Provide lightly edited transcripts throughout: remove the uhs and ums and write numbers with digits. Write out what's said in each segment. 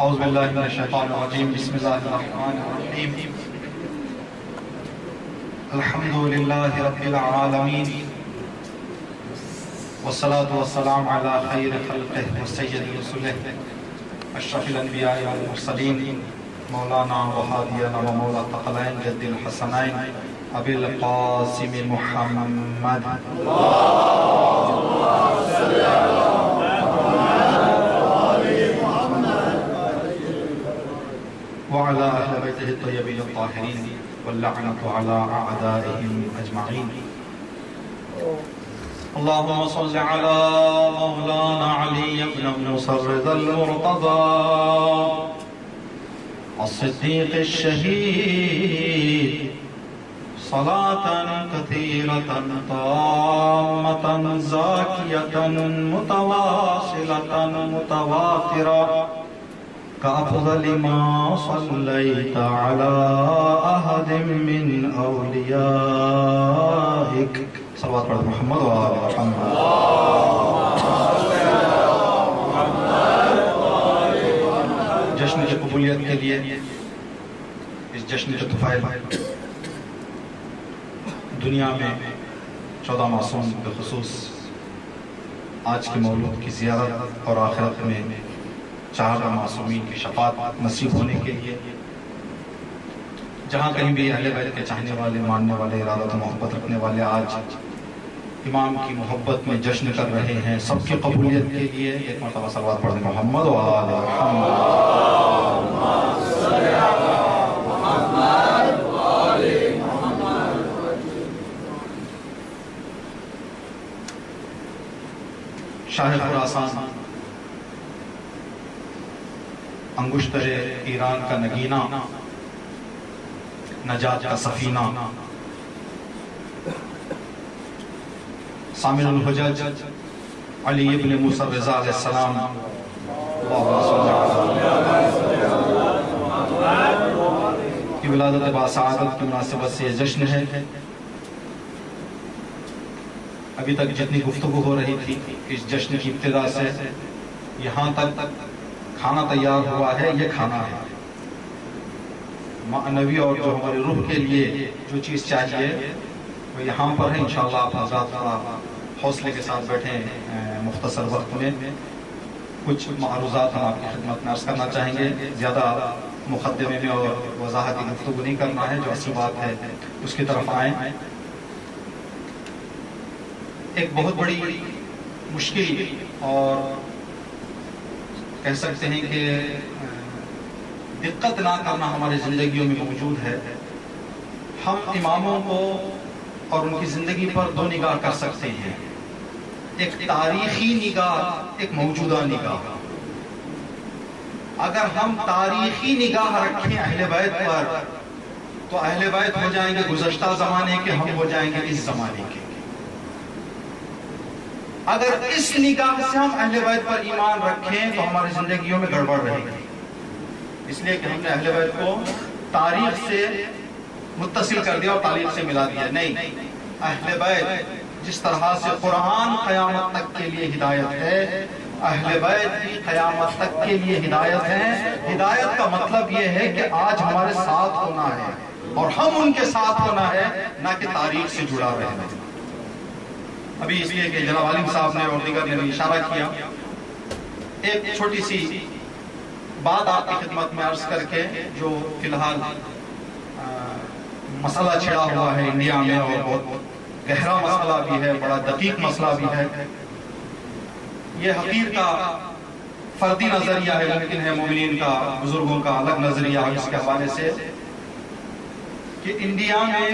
اعوذ باللہ من الشیطان الرجیم بسم اللہ الرحمن الرحیم الحمد للہ رب العالمین والصلاة والسلام علی خیر خلقہ وسید رسولہ اشرف الانبیاء والمرسلین مولانا وحادینا ومولا الثقلین جد الحسنین ابی القاسم محمد وعلى أهل بيته الطيبين الطاهرين واللعنة على أعدائهم أجمعين. اللهم صل على مولانا علي بن موسى الرضا المرتضى الصديق الشهيد صلاة كثيرة تامة زاكية متواصلة متواترة كأفضل ما صليت على أحد من أوليائك صلوات على محمد وآل محمد. جشن کی قبولیت کے لیے اس جشن کے طفیل دنیا میں 14 معصوم بخصوص آج کے مولود کی زیارت اور آخرت میں 4 معصومین کی شفاعت نصیب ہونے کے لیے جہاں کہیں بھی اہل بیت کے چاہنے والے ماننے والے ارادت و محبت رکھنے والے آج امام کی محبت میں جشن کر رہے ہیں سب کی قبولیت کے لیے ایک مرتبہ صلوات پڑھ دیں محمد و آل محمد. شاہ خراسان انگشتر ایران کا نگینہ نجات کا سفینہ سامر الحجج علی ابن موسیٰ الرضا علیہ السلام کی ولادت باسعادت کی مناسبت سے یہ جشن ہے. ابھی تک جتنی گفتگو ہو رہی تھی اس جشن کی ابتدا سے یہاں تک کھانا تیار ہوا ہے. یہ کھانا ہے معنوی اور جو ہماری روح کے لیے جو چیز چاہیے وہ یہاں پر ہے. انشاءاللہ آپ حضرات تھوڑا حوصلے کے ساتھ بیٹھیں. مختصر وقت میں کچھ معروضات ہم آپ کی خدمت میں عرض کرنا چاہیں گے. زیادہ مقدمے میں اور وضاحتی گفتگو نہیں کرنا ہے. جو اصل بات ہے اس کی طرف آئیں. ایک بہت بڑی مشکل اور کہہ سکتے ہیں کہ دقت نہ کرنا ہماری زندگیوں میں موجود ہے. ہم اماموں کو اور ان کی زندگی پر 2 نگاہ کر سکتے ہیں. ایک تاریخی نگاہ ایک موجودہ نگاہ. اگر ہم تاریخی نگاہ رکھیں اہل بیت پر تو اہل بیت ہو جائیں گے گزشتہ زمانے کے, ہم ہو جائیں گے اس زمانے کے. اگر اس نگاہ سے ہم اہل بیت پر ایمان رکھیں تو ہماری زندگیوں میں گڑبڑ رہے گی. اس لیے کہ ہم نے اہل بیت کو تاریخ سے متصل کر دیا اور تاریخ سے ملا دیا. نہیں, اہل بیت جس طرح سے قرآن قیامت تک کے لیے ہدایت ہے, اہل بیت بھی قیامت تک کے لیے ہدایت ہے. ہدایت کا مطلب یہ ہے کہ آج ہمارے ساتھ ہونا ہے اور ہم ان کے ساتھ ہونا ہے, نہ کہ تاریخ سے جڑا رہنا. ابھی اس لیے کہ جناب عالم صاحب نے اور دیگر نے بھی اشارہ کیا, ایک چھوٹی سی بات آپ کی خدمت میں عرض کر کے جو فی الحال مسئلہ چھڑا ہوا ہے انڈیا میں اور بہت گہرا مسئلہ بھی ہے, بڑا دقیق مسئلہ بھی ہے. یہ حقیر کا فردی نظریہ ہے, ممکن ہے مومنین کا بزرگوں کا الگ نظریہ ہے اس کے حوالے سے کہ انڈیا میں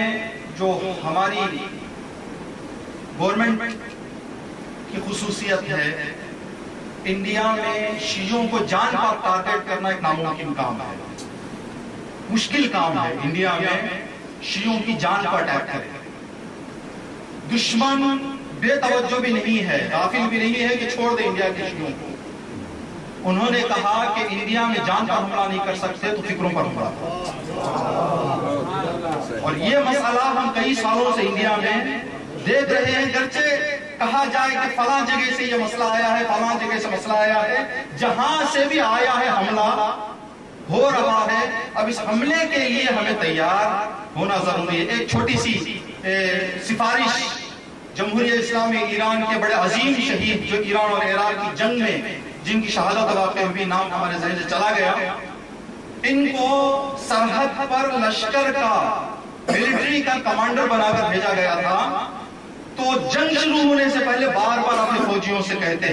جو ہماری گورنمنٹ کی خصوصیت ہے, انڈیا میں شیعوں کو جان پر ٹارگٹ کرنا ایک ناممکن کام ہے, مشکل کام ہے. انڈیا میں شیعوں کی جان پر اٹیک کرے. دشمن بے توجہ بھی نہیں ہے, غافل بھی نہیں ہے کہ چھوڑ دے انڈیا کے شیعوں کو. انہوں نے کہا کہ انڈیا میں جان پر حملہ نہیں کر سکتے تو فکروں پر حملہ. اور یہ مسئلہ ہم کئی سالوں سے انڈیا میں دیکھ رہے ہیں. گرچہ کہا جائے کہ فلاں جگہ سے یہ مسئلہ آیا ہے، فلاں جگہ سے مسئلہ آیا ہے، جہاں سے بھی آیا ہے حملہ ہو رہا ہے، اب اس حملے کے لیے ہمیں تیار ہونا ضروری ہے۔ ایک چھوٹی سی سفارش، جمہوریہ اسلامی ایران کے بڑے عظیم شہید جو ایران اور عراق کی جنگ میں جن کی شہادت واقع ہوئی، نام ہمارے ذہن سے چلا گیا، ان کو سرحد پر لشکر کا، ملٹری کا کمانڈر بنا کر بھیجا گیا تھا۔ تو جنگ شروع ہونے سے پہلے بار بار اپنے فوجیوں سے کہتے،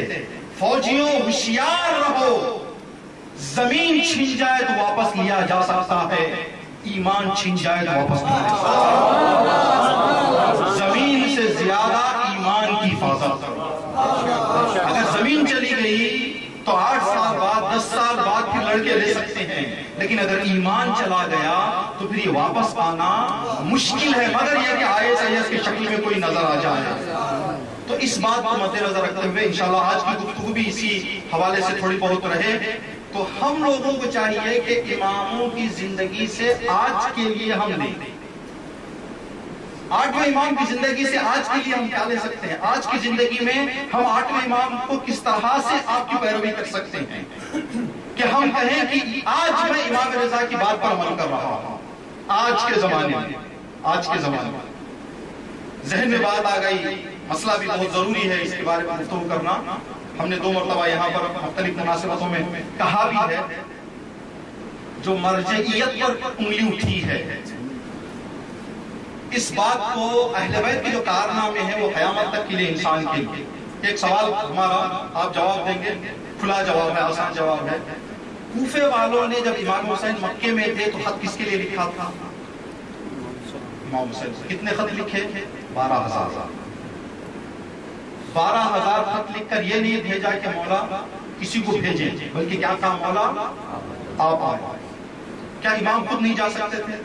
فوجیوں ہوشیار رہو، زمین چھن جائے تو واپس لیا جا سکتا ہے، ایمان چھن جائے تو واپس نہیں لیا جا سکتا۔ زمین سے زیادہ ایمان کی حفاظت کرو۔ اگر زمین چلی گئی تو 8 سال بعد 10 سال بعد پھر لڑکے لے سکتے ہیں، لیکن اگر ایمان چلا گیا تو پھر یہ واپس آنا مشکل ہے، مگر یہ کہ IS کی شکل میں کوئی نظر آ جائے۔ تو اس بات کو مد نظر رکھتے ہوئے انشاءاللہ آج کی گفتگو بھی اسی حوالے سے تھوڑی بہت رہے۔ تو ہم لوگوں کو چاہیے کہ اماموں کی زندگی سے آج کے لیے ہم لیں، 8ویں امام کی زندگی سے آج کے لیے ہم کیا لے سکتے ہیں، آج کی زندگی میں ہم 8ویں امام کو کس طرح سے آپ کی پیروی کر سکتے ہیں کہ ہم کہیں کہ آج میں امام رضا کی بات پر عمل کر رہا ہوں۔ آج کے زمانے میں ذہن میں بات آ گئی، مسئلہ بھی بہت ضروری ہے، اس کے بارے میں گفتگو کرنا۔ ہم نے 2 مرتبہ یہاں پر مختلف مناسبتوں میں کہا بھی ہے، جو مرجعیت پر انگلی اٹھی ہے، اس بات کو اہل بیت کے جو کارنامے ہیں وہ قیامت تک کے لیے انسان کے لیے۔ ایک سوال ہمارا، آپ جواب دیں گے، کھلا جواب ہے، آسان جواب ہے۔ کوفے والوں نے جب امام حسین مکے میں تھے تو خط کس کے لیے لکھا تھا؟ امام حسین۔ کتنے خط لکھے؟ 12,000۔ 12,000 خط لکھ کر یہ نہیں بھیجا کہ مولا کسی کو بھیجیں، بلکہ کیا کہا؟ مولا آپ آئے۔ کیا امام خود نہیں جا سکتے تھے؟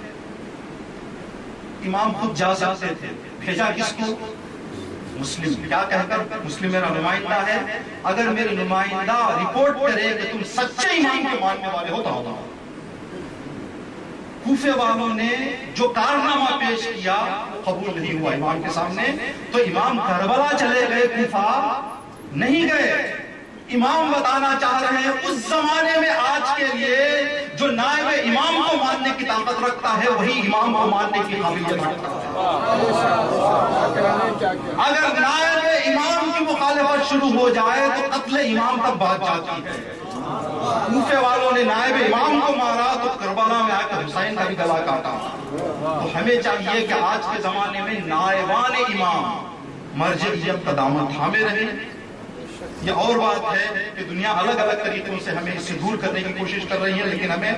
امام خود جا سکتے تھے۔ بھیجا کس کو؟ مسلم۔ کیا کہہ کر؟ مسلم میرا نمائندہ ہے، اگر میرے نمائندہ رپورٹ کرے کہ تم سچے امام کے ماننے والے ہو تو ہوتا۔ کوفے والوں نے جو کارنامہ پیش کیا قبول نہیں ہوا امام کے سامنے، تو امام کربلا چلے گئے، کوفہ نہیں گئے۔ امام بتانا چاہ رہے ہیں اس زمانے میں آج کے لیے جو نائب امام کو ماننے کی طاقت رکھتا ہے وہی امام کو ماننے کی قابلیت رکھتا ہے۔ اگر نائب امام کی مخالفت شروع ہو جائے تو قتل امام تک بات جاتی ہے۔ کوفے والوں نے نائب امام کو مارا تو کربلا میں آ کر حسین کا بھی گلا کاٹا۔ تو ہمیں چاہیے کہ آج کے زمانے میں نائبان امام مرجعیت کا دامن تھامے رہے۔ یہ اور بات ہے کہ دنیا الگ الگ طریقوں سے ہمیں اس سے دور کرنے کی کوشش کر رہی ہے، لیکن ہمیں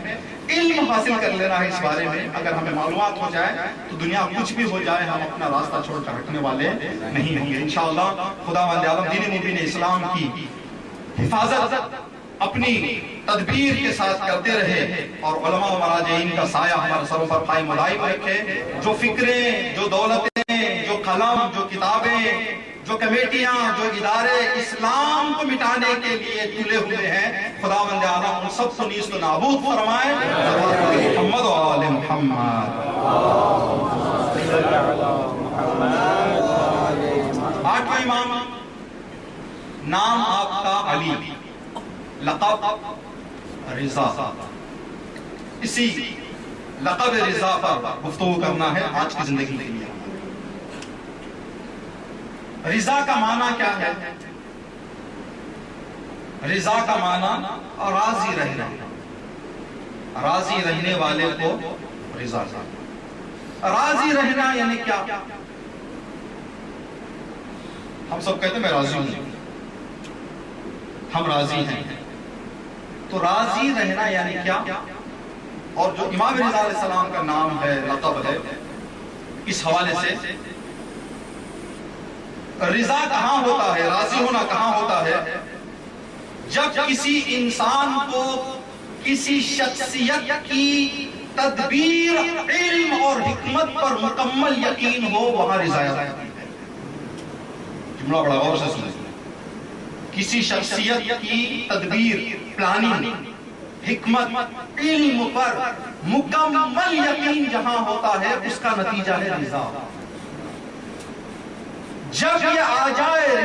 علم حاصل کر لینا ہے اس بارے میں۔ اگر ہمیں معلومات ہو جائے تو دنیا کچھ بھی ہو جائے ہم اپنا راستہ چھوڑ کر ہٹنے والے نہیں ہوں گے انشاءاللہ۔ خداوند عالم دین مبین اسلام کی حفاظت اپنی تدبیر کے ساتھ کرتے رہے، اور علماء و مراجعین کا سایہ ہمارے سروں پر قائم و دائم رکھے۔ جو فکریں، جو دولتیں، جو قلم، جو کتابیں، جو کمیٹیاں، جو ادارے اسلام کو مٹانے کے لیے تلے ہوئے ہیں، خداوند عالم ان سب کو نیست و نابود فرمائے۔ محمد و آل محمد۔ 8واں امام، نام آپ کا علی، لقب رضا۔ اسی لقب رضا پر گفتگو کرنا ہے آج کی زندگی کے لیے۔ رضا کا معنی کیا ہے؟ رضا کا معنی راضی رہنا، راضی رہنے والے کو رضا۔ راضی رہنا یعنی کیا؟ ہم سب کہتے ہیں میں راضی ہوں، ہم راضی ہیں، تو راضی رہنا یعنی کیا؟ اور جو امام رضا علیہ السلام کا نام ہے، لقب ہے، اس حوالے سے رضا کہاں ہوتا ہے، راضی ہونا کہاں ہوتا ہے؟ جب کسی انسان کو کسی شخصیت کی تدبیر، علم اور حکمت پر مکمل یقین ہو، وہاں رضایت ہے۔ جملہ بڑا غور سے سنیں۔ کسی شخصیت کی تدبیر، پلاننگ، حکمت، علم پر مکمل یقین جہاں ہوتا ہے اس کا نتیجہ ہے رضا۔ جب یہ آ جائے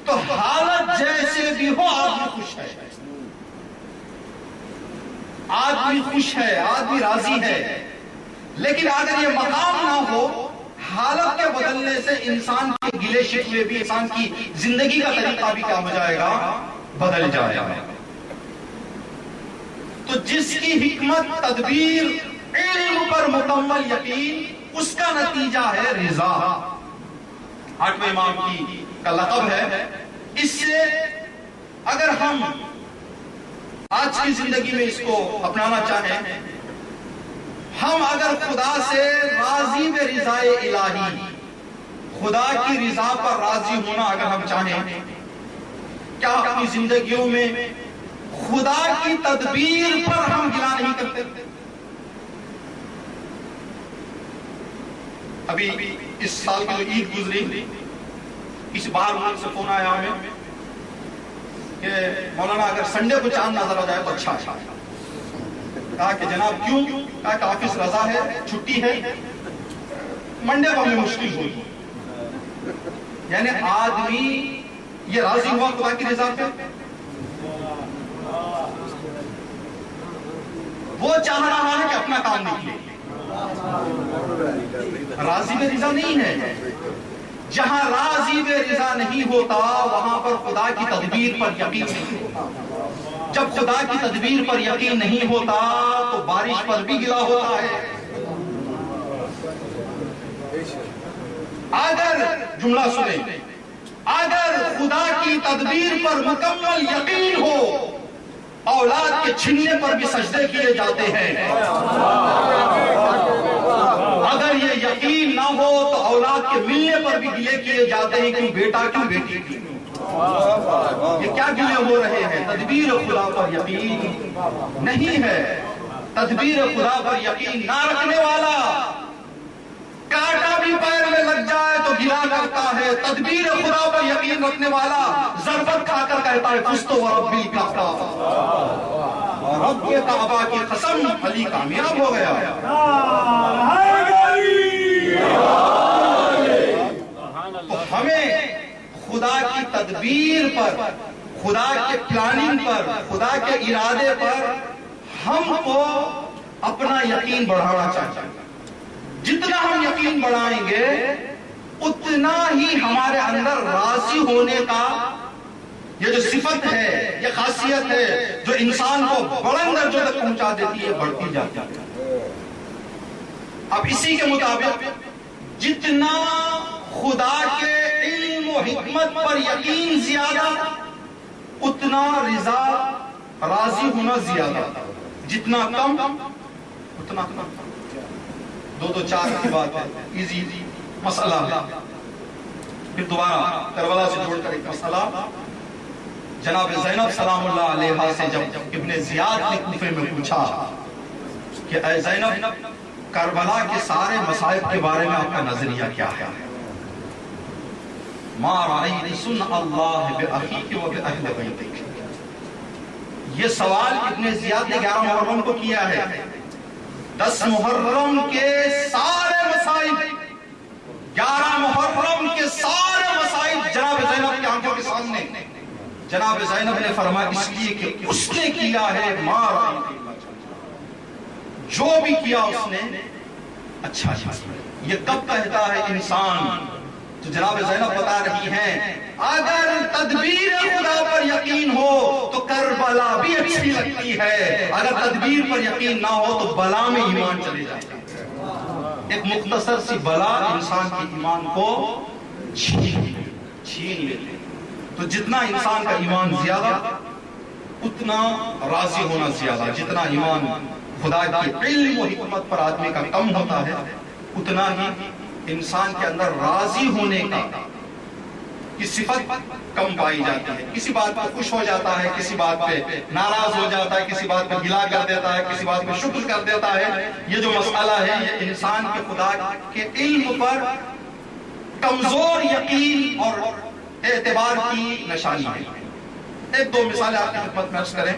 تو حالت جیسے بھی ہو آدمی خوش ہے، آدمی خوش ہے، آدمی راضی ہے. لیکن اگر یہ مقام نہ ہو، حالت کے بدلنے سے انسان کے گلے شکوے بھی، انسان کی زندگی کا طریقہ بھی کیا ہو جائے گا؟ بدل جائے گا. تو جس کی حکمت، تدبیر، علم پر مکمل یقین، اس کا نتیجہ ہے رضا. آٹھویں امام کا لقب ہے. اس سے اگر ہم آج کی زندگی میں اس کو اپنانا چاہیں، ہم اگر خدا سے راضی برضا الہی، خدا کی رضا پر راضی ہونا اگر ہم چاہیں، کیا اپنی زندگیوں میں خدا کی تدبیر پر ہم گلا نہیں کرتے؟ ابھی اس سال کی جو عید گزری، اس بار ملک سے فون آیا ہمیں کہ مولانا اگر سنڈے کو چاند نظر آ جائے تو اچھا ہے. کہا کہ جناب کیوں؟ کہا کہ آفس رضا ہے، چھٹی ہے، منڈے کو ہمیں مشکل ہوئی. یعنی آدمی یہ راضی ہوا خدا کی رضا پہ، وہ چاہ رہا ہے کہ اپنا کام نکلے، راضی بے رضا نہیں ہے. جہاں راضی بے رضا نہیں ہوتا وہاں پر خدا کی تدبیر پر یقین نہیں ہوتا. جب خدا کی تدبیر پر یقین نہیں ہوتا تو بارش پر بھی گلا ہوتا ہے. اگر جملہ سنیں، اگر خدا کی تدبیر پر مکمل یقین ہو، اولاد کے چھننے پر بھی سجدے کیے جاتے ہیں. اگر یہ یقین نہ ہو تو اولاد کے ملنے پر بھی گلے کیے جاتے ہیں، کیوں بیٹا، کیوں بیٹی. یہ کیا گلے ہو رہے ہیں؟ تدبیر خدا پر یقین نہیں ہے. تدبیر خدا پر یقین نہ رکھنے والا کانٹا بھی پیر میں لگ جائے تو گلا کرتا ہے. تدبیر خدا پر یقین رکھنے والا ضربت کھا کر کہتا ہے فزت ورب الکعبہ، رب کے کعبہ کی قسم علی کامیاب ہو گیا. تو ہمیں خدا کی تدبیر پر، خدا کے پلاننگ پر، خدا کے ارادے پر ہم کو اپنا یقین بڑھانا چاہیے. جتنا ہم یقین بڑھائیں گے اتنا ہی ہمارے اندر راضی ہونے کا یہ جو صفت ہے، یہ خاصیت ہے جو انسان کو بلند درجوں تک پہنچا دیتی ہے، بڑھتی جاتی ہے. اب اسی کے مطابق جتنا خدا کے علم و حکمت پر یقین زیادہ، اتنا رضا، راضی ہونا زیادہ. جتنا کم اتنا کم. دو چار کی بات ہے، ایزی مسئلہ. پھر دوبارہ کربلا سے جوڑ کر ایک مسئلہ. جناب زینب سلام اللہ علیہا سے جب ابن زیاد نے کوفے میں پوچھا کہ اے زینب، کربلا کے سارے مصائب کے بارے میں آپ کا نظریہ کیا ہے؟ ما رأیت صنع اللہ بأخیک و بأہل بیتک. یہ سوال ابن زیاد نے 11 محرم کو کیا ہے. 10 محرم کے سارے مسائب، 11 محرم کے سارے مسائب جناب زینب کی آنکھوں کے سامنے. جناب زینب نے فرمایا اس لیے کہ اس نے کیا ہے ما رأیت، جو بھی کیا اس نے اچھا کیا. یہ کب کہتا ہے انسان؟ تو جناب زینب بتا رہی ہیں اگر تدبیر خدا پر یقین ہو تو کربلا بھی اچھی لگتی ہے، اگر تدبیر پر یقین نہ ہو تو بلا میں ایمان چلے جاتا ہے. ایک مختصر سی بلا انسان کے ایمان کو چھین لیتے. تو جتنا انسان کا ایمان زیادہ اتنا راضی ہونا زیادہ. جتنا ایمان خدا کی علم و حکمت پر آدمی کا کم ہوتا ہے اتنا ہی انسان کے اندر راضی ہونے کی صفت کم پائی جاتی ہے. کسی بات پہ خوش ہو جاتا ہے، کسی بات پہ ناراض ہو جاتا ہے، کسی بات پہ گلا کر دیتا ہے، کسی بات پہ شکر کر دیتا ہے. یہ جو مسئلہ ہے یہ انسان کے خدا کے علم پر کمزور یقین اور اعتبار کی نشانی ہے. ایک دو مثالیں آپ کی خدمت میں عرض کریں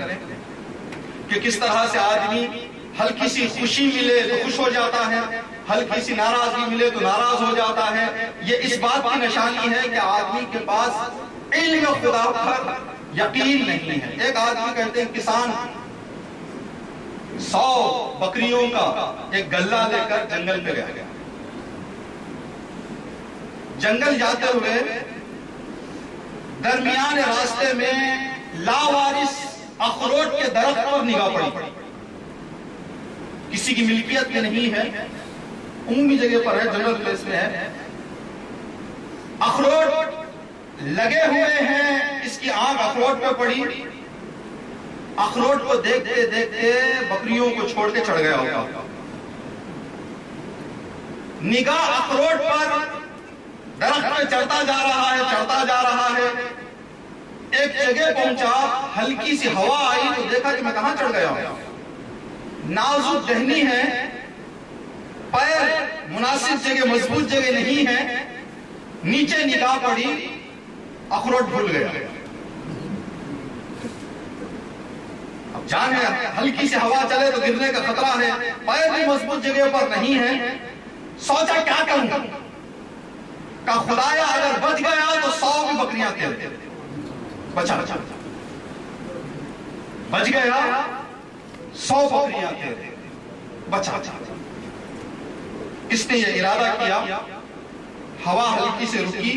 کہ کس طرح سے آدمی ہلکی سی خوشی ملے تو خوش ہو جاتا ہے، ہلکی سی ناراضگی ملے تو ناراض ہو جاتا ہے. یہ اس بات کی نشانی ہے کہ آدمی کے پاس علم خدا پر یقین نہیں ہے. ایک آدمی کہتے ہیں کسان 100 بکریوں کا ایک گلہ لے کر جنگل پہ گیا. جنگل جاتے ہوئے درمیان راستے میں لاوارث اخروٹ کے درخت پر نگاہ پڑی. کسی کی ملکیت میں نہیں ہے, عمومی جگہ پر ہے, جنگل پلیس میں ہے. اخروٹ لگے ہوئے ہیں, اس کی آنکھ اخروٹ پہ پڑی. اخروٹ کو دیکھتے دیکھتے بکریوں کو چھوڑ کے چڑھ گیا ہوگا. نگاہ اخروٹ پر, درخت پہ چڑھتا جا رہا ہے, چڑھتا جا رہا ہے. ایک جگہ پہنچا, ہلکی سی ہوا آئی تو دیکھا کہ میں کہاں چڑھ گیا ہوں. نازک ٹہنی ہے, پیر مناسب جگہ, مضبوط جگہ نہیں ہے. نیچے نگاہ پڑی, اخروٹ بھول گیا. اب جان ہے ہلکی سی ہوا چلے تو گرنے کا خطرہ ہے, پیر بھی مضبوط جگہ پر نہیں ہے. سوچا کیا کروں, کہا خدایا اگر بچ گیا تو 100 بھی بکریاں تیرے. بچا بچ گیا, 100 بکریاں تیرے. بچا. اس نے یہ ارادہ کیا, ہوا ہلکی سے رکی,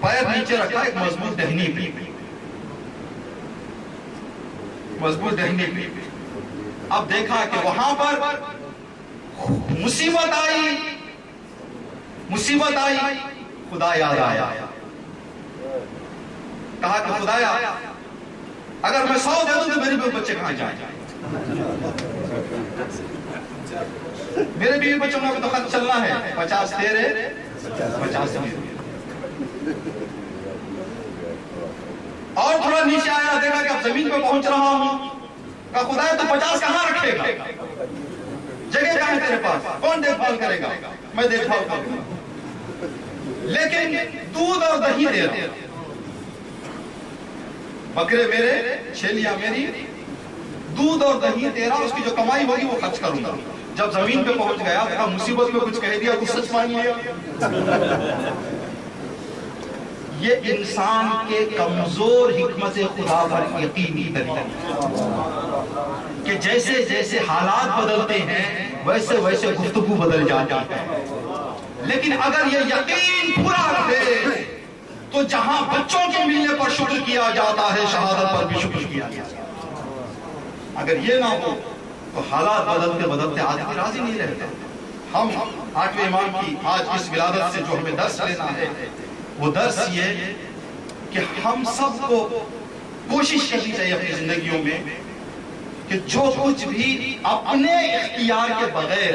پیر نیچے رکھا ایک مضبوط ٹہنی پہ, مضبوط ٹہنی پہ. اب دیکھا کہ وہاں پر مصیبت آئی, مصیبت آئی. خدا یاد آیا, کہا کہ خدایا اگر میں 100 دے دوں تو میرے بچے کہاں جائیں. میرے بیوی بچوں کا تو خط چلنا ہے, 50 تیرے 50 میرے. اور تھوڑا نیچے آیا, دیکھا کہ اب زمین پہ پہنچ رہا ہوں. کہا خدایا تو 50 کہاں رکھے گا, جگہ کہاں ہے تیرے پاس, کون دیکھ بھال کرے گا. میں دیکھ بھال کروں گا, لیکن دودھ اور دہی دے رہا. بکرے میرے, چھیلیاں میری, دودھ اور دہی تیرا, اس کی جو کمائی ہوگی وہ خرچ کروں گا. جب زمین پہ پہنچ گیا, دیکھا مصیبت میں کچھ کہہ دیا تو سچ مان لیا. یہ انسان کے کمزور حکمت خدا پر یقینی دلیل کہ جیسے جیسے حالات بدلتے ہیں ویسے ویسے گفتگو بدل جاتی ہے. لیکن اگر یہ یقین پورا رہے تو جہاں بچوں کے ملنے پر شکر کیا جاتا ہے, شہادت پر بھی شکر کیا جاتا ہے. اگر یہ نہ ہو تو حالات بدلتے بدلتے آدمی راضی نہیں رہتے. ہم 8ویں امام کی آج اس ولادت سے جو ہمیں درس لینا ہے, وہ درس یہ کہ ہم سب کو کوشش کرنی چاہیے اپنی زندگیوں میں کہ جو کچھ بھی اپنے اختیار کے بغیر,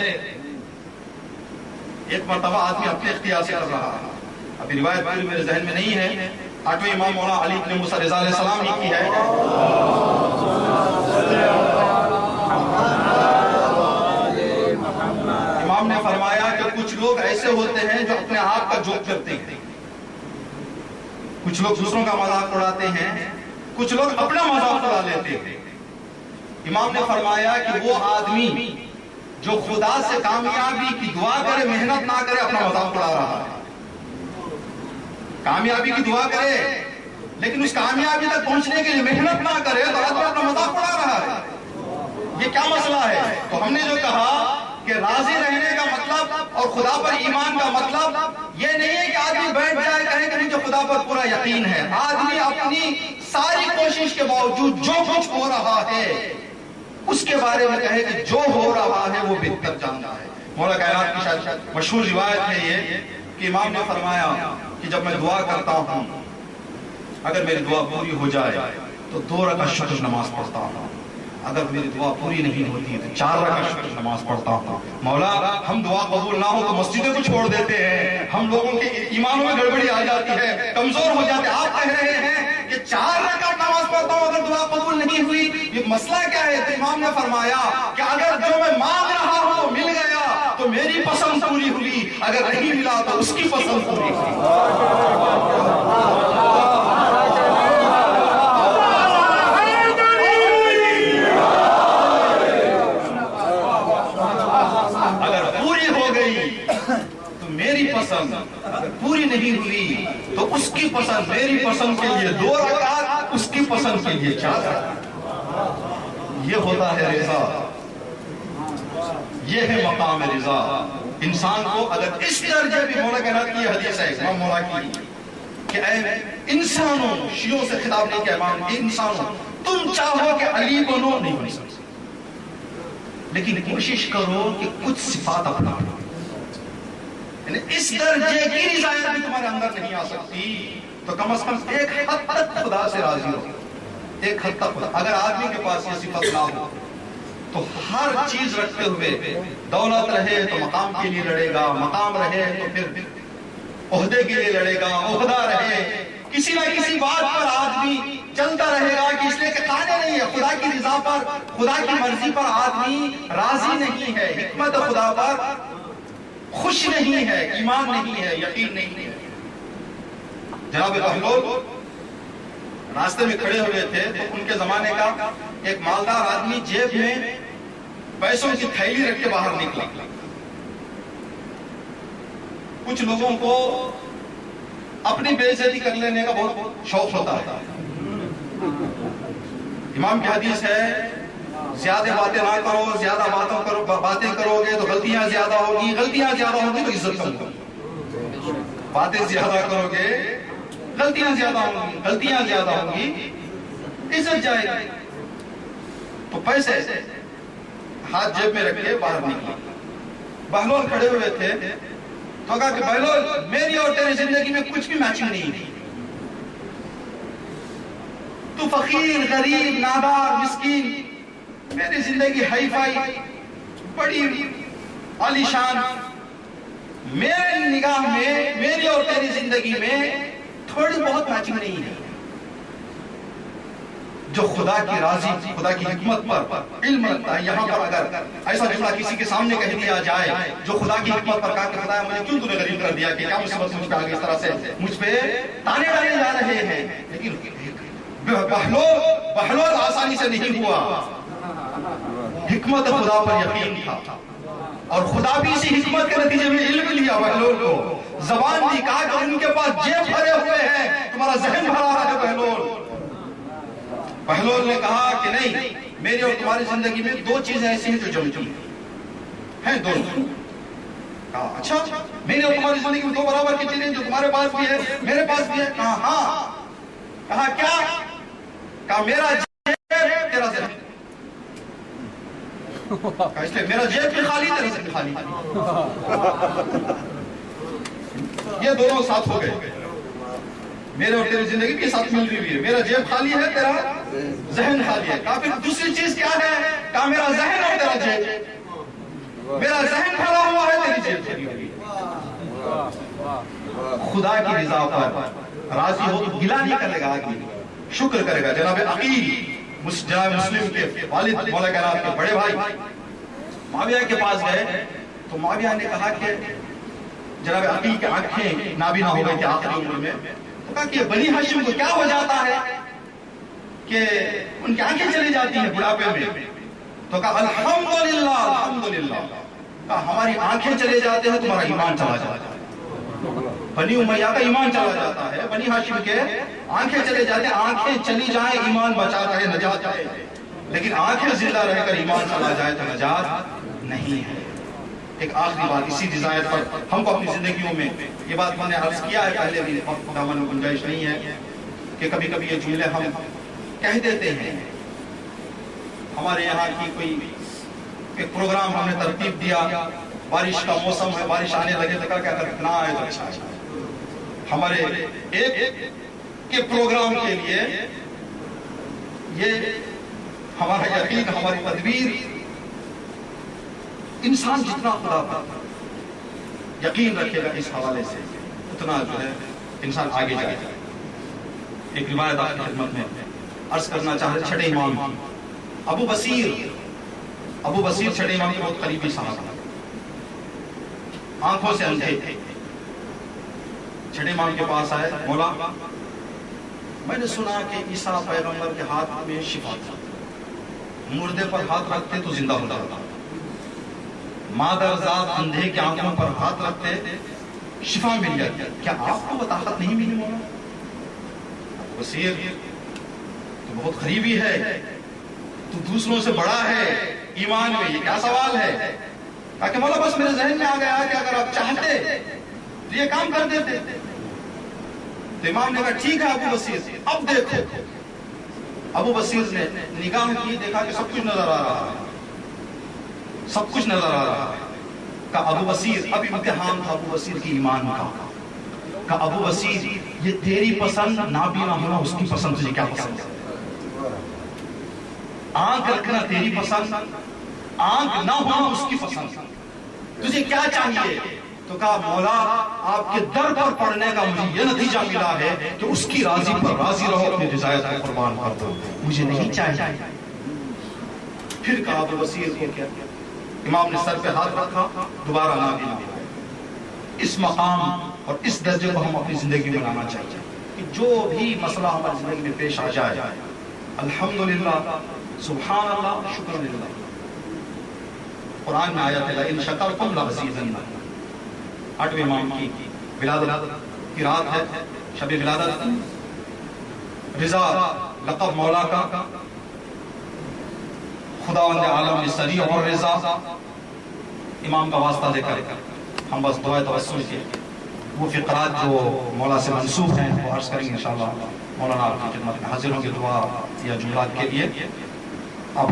ایک مرتبہ آدمی اپنے اختیار سے کر رہا ہے, ابھی روایت پوری میرے ذہن میں نہیں ہے, 8ویں امام مولانا علی بن موسیٰ رضا علیہ السلام ہی کی ہے. امام نے فرمایا کہ کچھ لوگ ایسے ہوتے ہیں جو اپنے آپ کا جوک کرتے ہیں, کچھ لوگ دوسروں کا مذاق اڑاتے ہیں, کچھ لوگ اپنا مذاق اڑا لیتے ہیں. امام نے فرمایا کہ وہ آدمی جو خدا سے کامیابی کی دعا کرے, محنت نہ کرے, اپنا مذاق اڑا رہا ہے. کامیابی کی دعا کرے لیکن اس کامیابی تک پہنچنے کے لیے محنت نہ کرے تو آدمی اپنا مذاق اڑا رہا ہے. یہ کیا مسئلہ ہے؟ تو ہم نے جو کہا کہ راضی رہنے کا مطلب اور خدا پر ایمان کا مطلب یہ نہیں ہے کہ آدمی بیٹھ جائے کہے کہ مجھے خدا پر پورا یقین ہے. آدمی اپنی ساری کوشش کے باوجود جو کچھ ہو رہا ہے اس کے بارے میں کہے کہ جو ہو رہا ہے وہ بہتر جانتا ہے. مولا کائنات کی شاید مشہور روایت ہے یہ کہ امام نے فرمایا کہ جب میں دعا کرتا ہوں اگر میری دعا پوری ہو جائے تو 2 رکعت شکر نماز پڑھتا ہوں, اگر میری دعا پوری نہیں ہوتی تو 4 رکعت شکر نماز پڑھتا ہوں. مولا ہم دعا قبول نہ ہو تو مسجدیں کو چھوڑ دیتے ہیں, ہم لوگوں کے ایمانوں میں گڑبڑی آ جاتی ہے, کمزور ہو جاتے ہیں. آپ کہہ رہے ہیں کہ 4 رکعت نماز پڑھتا ہوں اگر دعا قبول نہیں ہوئی, یہ مسئلہ کیا ہے؟ تو امام نے فرمایا کہ اگر جو میں مانگ رہا ہوں وہ مل گیا تو میری پسند پوری ہوئی, اگر نہیں ملا تو اس کی پسند پوری ہوئی. اگر پوری نہیں ہوئی تو اس کی پسند میری پسند کے لیے 2 رکعت، اس کی پسند کے لیے 4 رکعت. یہ ہوتا ہے رضا، یہ ہے مقام رضا. انسان کو اگر اس درجے بھی مولا کائنات کی حدیث ہے امام مولا کی کہ اے انسانوں، شیعوں سے خطاب نہیں کیا امام، انسانوں تم چاہو کہ علی بنو نہیں بن سکتے، لیکن کوشش کرو کہ کچھ صفات اپناؤ. یعنی اس درجے کی رضایت بھی تمہارے اندر نہیں آ سکتی تو کم از کم ایک حد تک خدا سے راضی ہو. ایک حد تک خدا، اگر آدمی کے پاس یہ صفت نہ ہو تو ہر چیز رکھتے ہوئے دولت رہے تو مقام کے لیے لڑے گا، مقام رہے تو پھر عہدے کے لیے لڑے گا، عہدہ رہے کسی نہ کسی بات پر آدمی چلتا رہے گا کہ اس لیے کہ قانع نہیں ہے خدا کی رضا پر، خدا کی مرضی پر آدمی راضی نہیں ہے، حکمت خدا پر خوش نہیں ہے، ایمان نہیں ہے، یقین نہیں ہے. جناب بہلول راستے میں کھڑے ہوئے تھے تو ان کے زمانے کا ایک مالدار آدمی جیب میں پیسوں کی تھیلی رکھ کے باہر نکلا. کچھ لوگوں کو اپنی بے عزتی کر لینے کا بہت شوق ہوتا ہے. امام کی حدیث ہے زیادہ باتیں نہ کرو، زیادہ باتیں کرو گے تو غلطیاں زیادہ ہوگی، غلطیاں زیادہ ہوگی تو عزت کم ہوگی. باتیں زیادہ کرو گے غلطیاں زیادہ ہوں گی، غلطیاں زیادہ ہوں گی عزت جائے گی. تو پیسے ہاتھ جیب میں رکھ کے باہر نکلا. بہلول کھڑے ہوئے تھے تو کہا کہ بہلول میری اور تیری زندگی میں کچھ بھی میچنگ نہیں ہے. تو فقیر، غریب، نادار، مسکین، میری زندگی ہائی فائی بڑی عالی شان. میری نگاہ میں میری اور تیری زندگی میں تھوڑی بہت میچنگ نہیں ہے. جو خدا کی راضی، خدا کی حکمت پر علم رکھتا ہے، یہاں پر اگر ایسا جملہ کسی کے سامنے کہہ دیا جائے جو خدا کی حکمت پر کہا کہ خدا مجھے کیوں تو نے غریب کر دیا، کہ کیا مصیبت مجھ پہ آگے اس طرح سے مجھ پہ تانے ڈالے جا رہے ہیں. لیکن بہلول آسانی سے نہیں ہوا. حکمت خدا پر یقین تھا اور خدا بھی اسی حکمت کے نتیجے میں علم لیا بہلول کو. زبان دی کہا کہ ان کے پاس جیب بھرے ہوئے ہیں، تمہارا ذہن بھرا رہا ہے بہلول. بہلول نے کہا کہ نہیں، میری اور تمہاری زندگی میں 2 چیزیں ایسی ہیں جو جمتی ہیں، 2. کہا اچھا میری اور تمہاری زندگی میں 2 برابر کی چیزیں جو تمہارے پاس بھی ہے میرے پاس بھی ہے. کہا ہاں. کہا کیا؟ کہا میرا جیب تیرا ذہن. کہا اس لیے میرا جیب بھی خالی تیرا ذہن خالی. یہ دونوں ساتھ ہو گئے، میرے اور تیری زندگی کے ساتھ مل رہی ہے. میرا جیب خالی ہے، تیرا ذہن خالی ہے. کہا پھر دوسری چیز کیا ہے؟ کہا میرا ذہن اور تیرا جیب. میرا ذہن بھرا ہوا ہے، تیری جیب بھری ہوئی. خدا کی رضا پر راضی ہو تو گلہ نہیں کرے گا، شکر کرے گا. جناب عقیل، جناب مسلم کے والد مولا کائنات کے بڑے بھائی معاویہ کے پاس گئے تو معاویہ نے کہا کہ جناب عقیل کی آنکھیں نابینا ہو گئی تھی آخری عمر میں. تو کہا کہ بنی ہاشم کو کیا ہو جاتا ہے کہ ان کی آنکھیں چلی جاتی ہیں بڑھاپے میں؟ تو کہا الحمدللہ الحمدللہ. کہا ہماری آنکھیں چلے جاتے ہیں، تمہارا ایمان چلا جاتا ہے. بنی امیہ کا ایمان چلا جاتا ہے، بنی ہاشم کے آنکھیں چلے جاتے ہیں. آنکھیں چلی جائیں ایمان بچا رہے، نجات ہے. لیکن آنکھیں زندہ رہ کر ایمان چلا جائے تو نجات نہیں ہے. ایک آخری بات اسی رضایت پر ہم کو اپنی زندگیوں میں، یہ بات میں نے عرض کیا ہے پہلے بھی، دامن میں گنجائش نہیں ہے کہ کبھی کبھی یہ جملے ہم کہہ دیتے ہیں. ہمارے یہاں کی کوئی ایک پروگرام ہم نے ترتیب دیا، بارش کا موسم ہے، بارش آنے لگے تو کیا اگر نہ آئے تو اچھا ہے. ہمارے ایک کے پروگرام کے لیے یہ ہمارا یقین، ہماری تدبیر، انسان جتنا خدا پر یقین رکھے گا اس حوالے سے اتنا جو ہے انسان آگے جائے گا. ایک روایت آپ کی خدمت میں عرض کرنا چاہتے چھٹے امام ابو بصیر چھٹے امام کے بہت قریبی صحابہ، آنکھوں سے اندھے تھے. چھٹے امام کے پاس آئے، مولا میں نے سنا کہ عیسیٰ پیغمبر کے ہاتھ میں شفا تھا، مردے پر ہاتھ رکھتے تو زندہ ہوتا تھا، مادر ذات اندھے کی آنکھوں پر ہاتھ رکھتے شفا مل جاتی ہے. کیا آپ کو وہ طاقت نہیں ملی مولا؟ ابو بصیر تو بہت قریبی ہے، تو دوسروں سے بڑا ہے ایمان میں، یہ کیا سوال ہے؟ تاکہ مولا بس میرے ذہن میں آ گیا کہ اگر آپ چاہتے تو یہ کام کر دیتے. تو امام نے کہا ٹھیک ہے ابو بصیر، اب دیکھو. ابو بصیر نے نگاہ کی، دیکھا کہ سب کچھ نظر آ رہا ہے، سب کچھ نظر آ رہا ہے. کہا ابو بصیر، اب امتحان تھا ابو بصیر کی ایمان کا. کہا ابو بصیر یہ تیری پسند نابینا ہونا اس کی پسند، تجھے کیا پسند ہے؟ آنکھ رکھنا تیری پسند، آنکھ نہ ہونا اس کی پسند، تجھے کیا چاہیے؟ تو کہا مولا آپ کے در پر پڑھنے کا مجھے یہ نتیجہ ملا ہے کہ اس کی راضی پر راضی رہو، اپنی رضایت کو قربان کر دو، مجھے نہیں چاہیے. پھر کہا ابو بصیر کو کیا؟ امام نے سر پہ ہاتھ رکھا، دوبارہ نابینا ہو. اس مقام اور اس درجے کو ہم اپنی زندگی میں لانا چاہیے کہ جو بھی مسئلہ ہماری زندگی میں پیش آ جائے، الحمدللہ، سبحان اللہ، شکر للہ. قرآن میں آیت ہے لَإِن شَكَرْتُمْ لَأَزِيدَنَّكُمْ. 8ویں امام کی ولادت کی رات ہے، شب ولادت. رضا لقب مولا کا، خداوند عالم نے سریع اور رضا امام کا واسطہ دے کر ہم بس دعائے توسل کے وہ فقرات جو مولا سے منسوب ہیں وہ عرض کریں گے انشاءاللہ. مولانا آپ کی خدمت میں حاضر ہوں گے دعا یا جملات کے لیے. آپ